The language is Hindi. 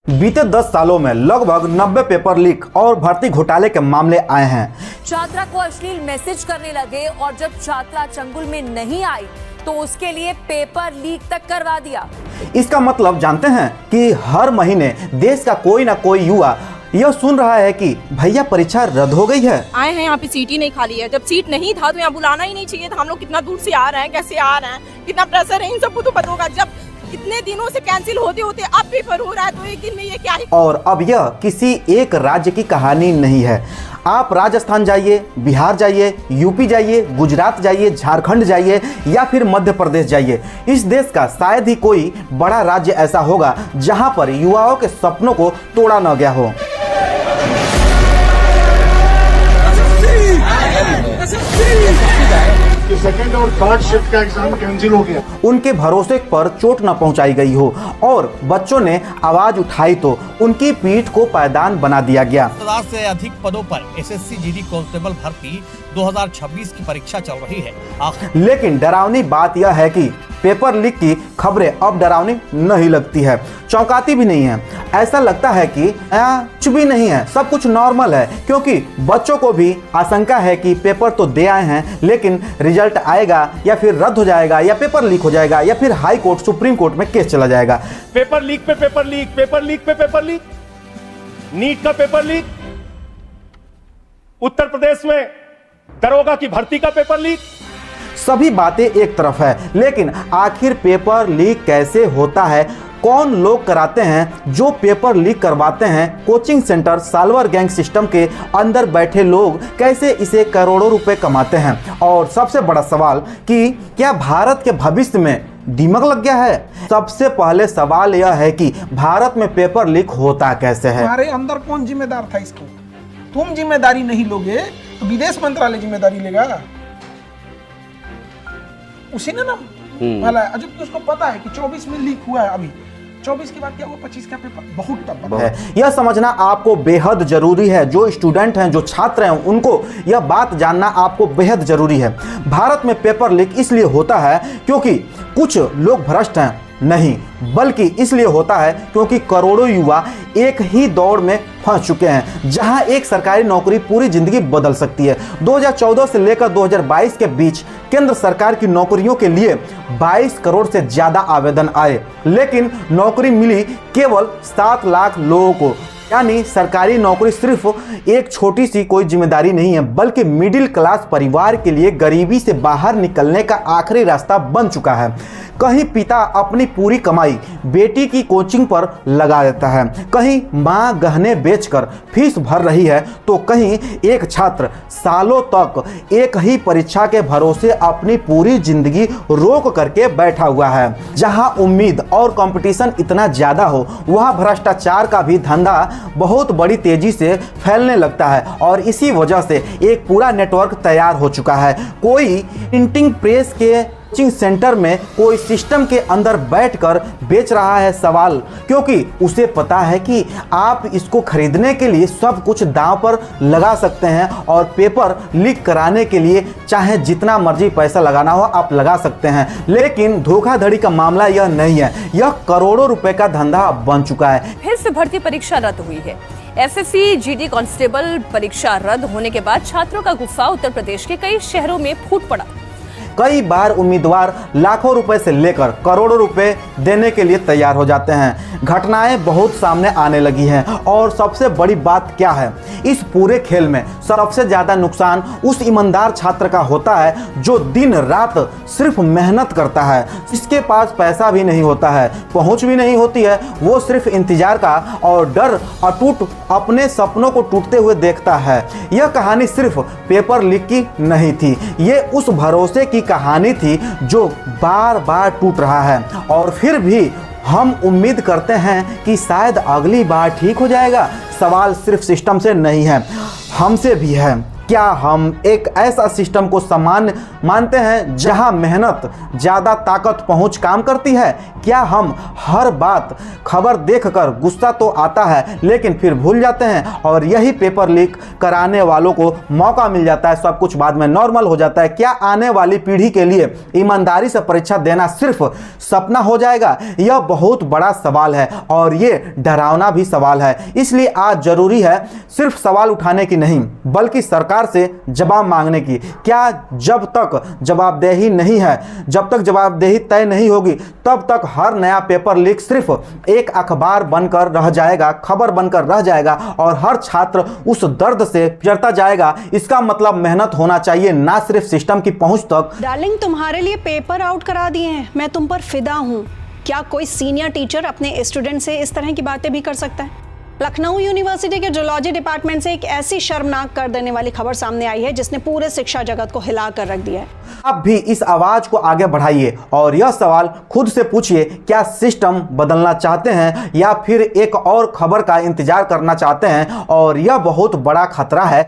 बीते 10 सालों में लगभग 90 पेपर लीक और भर्ती घोटाले के मामले आए हैं। छात्रा को अश्लील मैसेज करने लगे और जब छात्रा चंगुल में नहीं आई तो उसके लिए पेपर लीक तक करवा दिया। इसका मतलब जानते हैं कि हर महीने देश का कोई ना कोई युवा यह सुन रहा है कि भैया परीक्षा रद्द हो गई है। आए हैं यहाँ पे सीट ही नहीं खाली है। जब सीट नहीं था तो यहाँ बुलाना ही नहीं चाहिए था। हम लोग कितना दूर से आ रहे हैं, कैसे आ रहे हैं, कितना प्रेशर है, इन सबको तो पता होगा। जब इतने दिनों से कैंसिल होते होते अब पेपर हो रहा है तो एक दिन में ये क्या है। और अब यह किसी एक राज्य की कहानी नहीं है। आप राजस्थान जाइए, बिहार जाइए, यूपी जाइए, गुजरात जाइए, झारखंड जाइए या फिर मध्य प्रदेश जाइए, इस देश का शायद ही कोई बड़ा राज्य ऐसा होगा जहां पर युवाओं के सपनों को तोड़ा न गया हो। सेकंड और थर्ड शिफ्ट का एग्जाम कैंसिल हो गया। उनके भरोसे पर चोट न पहुंचाई गई हो और बच्चों ने आवाज उठाई तो उनकी पीठ को पायदान बना दिया गया। 10 से अधिक पदों पर एसएससी जीडी कांस्टेबल भर्ती 2026 की परीक्षा चल रही है। लेकिन डरावनी बात यह है कि पेपर लीक की खबरें अब डरावनी नहीं लगती है, चौंकाती भी नहीं है। ऐसा लगता है कि कुछ भी नहीं है, सब कुछ नॉर्मल है, क्योंकि बच्चों को भी आशंका है कि पेपर तो दे आए हैं लेकिन रिजल्ट आएगा या फिर रद्द हो जाएगा या पेपर लीक हो जाएगा या फिर हाई कोर्ट, सुप्रीम कोर्ट में केस चला जाएगा। पेपर लीक पे पेपर लीक, पेपर लीक पे पेपर लीक, नीट का पेपर लीक, उत्तर प्रदेश में दरोगा की भर्ती का पेपर लीक। सभी बातें एक तरफ है, लेकिन आखिर पेपर लीक कैसे होता है, कौन लोग कराते हैं, जो पेपर लीक करवाते हैं, coaching centre, solver gang system के अंदर बैठे लोग कैसे इसे करोड़ों रुपए कमाते हैं, और सबसे बड़ा सवाल कि क्या भारत के भविष्य में दिमाग लग गया है। सबसे पहले सवाल यह है कि भारत में पेपर लीक होता कैसे है। तुम्हारे अंदर कौन जिम्मेदार था इसको? तुम जिम्मेदारी नहीं लोगे तो विदेश मंत्रालय जिम्मेदारी लेगा। उसी ने ना वाला है, जबकि उसको पता है कि 24 में लीक हुआ है। अभी 24 के बाद क्या हुआ, 25 का पेपर बहुत टफ है। यह समझना आपको बेहद जरूरी है। जो स्टूडेंट हैं, जो छात्र हैं, उनको यह बात जानना आपको बेहद जरूरी है। भारत में पेपर लीक इसलिए होता है क्योंकि कुछ लोग भ्रष्ट हैं, नहीं, बल्कि इसलिए होता है क्योंकि करोड़ों युवा एक ही दौड़ में फंस चुके हैं जहां एक सरकारी नौकरी पूरी जिंदगी बदल सकती है। 2014 से लेकर 2022 के बीच केंद्र सरकार की नौकरियों के लिए 22 करोड़ से ज्यादा आवेदन आए, लेकिन नौकरी मिली केवल 7 लाख लोगों को। यानी सरकारी नौकरी सिर्फ एक छोटी सी कोई जिम्मेदारी नहीं है, बल्कि मिडिल क्लास परिवार के लिए गरीबी से बाहर निकलने का आखिरी रास्ता बन चुका है। कहीं पिता अपनी पूरी कमाई बेटी की कोचिंग पर लगा देता है, कहीं मां गहने बेचकर फीस भर रही है, तो कहीं एक छात्र सालों तक एक ही परीक्षा के भरोसे अपनी पूरी जिंदगी रोक करके बैठा हुआ है। जहां उम्मीद और कंपटीशन इतना ज्यादा हो, वहां भ्रष्टाचार का भी धंधा बहुत बड़ी तेजी से फैलने लगता है और इसी वजह से एक पूरा नेटवर्क तैयार हो चुका है। कोई प्रिंटिंग प्रेस के कोचिंग सेंटर में कोई सिस्टम के अंदर बैठकर बेच रहा है सवाल, क्योंकि उसे पता है कि आप इसको खरीदने के लिए सब कुछ दांव पर लगा सकते हैं और पेपर लीक कराने के लिए चाहे जितना मर्जी पैसा लगाना हो आप लगा सकते हैं। लेकिन धोखाधड़ी का मामला यह नहीं है, यह करोड़ों रुपए का धंधा बन चुका है। फिर से भर्ती परीक्षा रद्द हुई है। एसएससी जीडी कांस्टेबल परीक्षा रद्द होने के बाद छात्रों का गुस्सा उत्तर प्रदेश के कई शहरों में फूट पड़ा। कई बार उम्मीदवार लाखों रुपए से लेकर करोड़ों रुपए देने के लिए तैयार हो जाते हैं। घटनाएं बहुत सामने आने लगी हैं और सबसे बड़ी बात क्या है, इस पूरे खेल में सबसे ज्यादा नुकसान उस ईमानदार छात्र का होता है जो दिन रात सिर्फ मेहनत करता है, जिसके पास पैसा भी नहीं होता है, पहुंच भी नहीं होती है, वो सिर्फ इंतजार का और डर अटूट अपने सपनों को टूटते हुए देखता है। यह कहानी सिर्फ पेपर लीक की नहीं थी, ये उस भरोसे की कहानी थी जो बार बार टूट रहा है और फिर भी हम उम्मीद करते हैं कि शायद अगली बार ठीक हो जाएगा। सवाल सिर्फ सिस्टम से नहीं है, हमसे भी है। क्या हम एक ऐसा सिस्टम को सामान्य मानते हैं जहां मेहनत ज़्यादा ताकत पहुंच काम करती है? क्या हम हर बात खबर देखकर गुस्सा तो आता है लेकिन फिर भूल जाते हैं और यही पेपर लीक कराने वालों को मौका मिल जाता है, सब कुछ बाद में नॉर्मल हो जाता है? क्या आने वाली पीढ़ी के लिए ईमानदारी से परीक्षा देना सिर्फ सपना हो जाएगा? यह बहुत बड़ा सवाल है और ये डरावना भी सवाल है। इसलिए आज जरूरी है सिर्फ सवाल उठाने की नहीं बल्कि सरकार से जवाब मांगने की। क्या जब तक जवाबदेही नहीं है, जब तक जवाबदेही तय नहीं होगी, तब तक हर नया पेपर लीक सिर्फ एक अखबार बनकर रह जाएगा, खबर बनकर रह जाएगा और हर छात्र उस दर्द से पिघलता जाएगा? इसका मतलब मेहनत होना चाहिए, ना सिर्फ सिस्टम की पहुंच तक। डार्लिंग, तुम्हारे लिए पेपर आउट करा दिए हैं, मैं तुम पर फिदा हूँ। क्या कोई सीनियर टीचर अपने स्टूडेंट से इस तरह की बातें भी कर सकता है? लखनऊ यूनिवर्सिटी के जूलॉजी डिपार्टमेंट से एक ऐसी शर्मनाक कर देने वाली खबर सामने आई है जिसने पूरे शिक्षा जगत को हिला कर रख दिया है। आप भी इस आवाज को आगे बढ़ाइए और यह सवाल खुद से पूछिए, क्या सिस्टम बदलना चाहते हैं या फिर एक और खबर का इंतजार करना चाहते हैं? और यह बहुत बड़ा खतरा है।